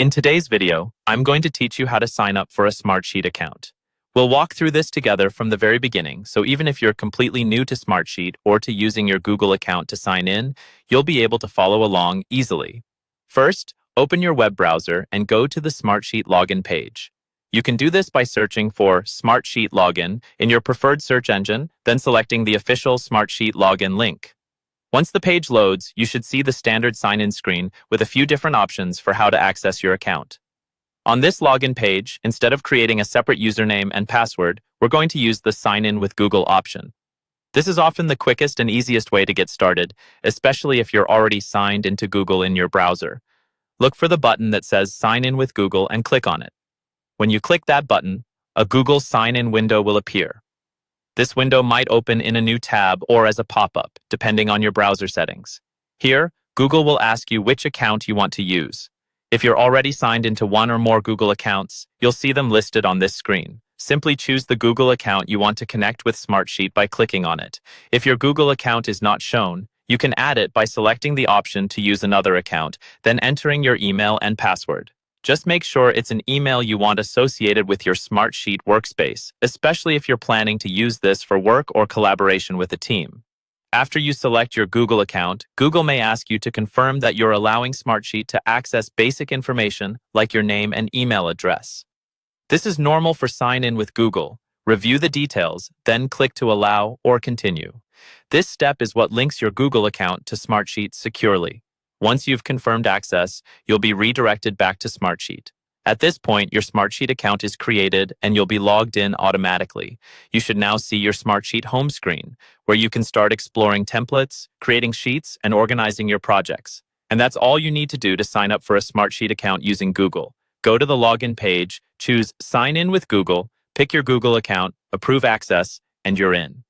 In today's video, I'm going to teach you how to sign up for a Smartsheet account. We'll walk through this together from the very beginning, so even if you're completely new to Smartsheet or to using your Google account to sign in, you'll be able to follow along easily. First, open your web browser and go to the Smartsheet login page. You can do this by searching for Smartsheet login in your preferred search engine, then selecting the official Smartsheet login link. Once the page loads, you should see the standard sign-in screen with a few different options for how to access your account. On this login page, instead of creating a separate username and password, we're going to use the Sign In with Google option. This is often the quickest and easiest way to get started, especially if you're already signed into Google in your browser. Look for the button that says Sign In with Google and click on it. When you click that button, a Google sign-in window will appear. This window might open in a new tab or as a pop-up, depending on your browser settings. Here, Google will ask you which account you want to use. If you're already signed into one or more Google accounts, you'll see them listed on this screen. Simply choose the Google account you want to connect with Smartsheet by clicking on it. If your Google account is not shown, you can add it by selecting the option to use another account, then entering your email and password. Just make sure it's an email you want associated with your Smartsheet workspace, especially if you're planning to use this for work or collaboration with a team. After you select your Google account, Google may ask you to confirm that you're allowing Smartsheet to access basic information like your name and email address. This is normal for sign-in with Google. Review the details, then click to allow or continue. This step is what links your Google account to Smartsheet securely. Once you've confirmed access, you'll be redirected back to Smartsheet. At this point, your Smartsheet account is created and you'll be logged in automatically. You should now see your Smartsheet home screen, where you can start exploring templates, creating sheets, and organizing your projects. And that's all you need to do to sign up for a Smartsheet account using Google. Go to the login page, choose Sign In with Google, pick your Google account, approve access, and you're in.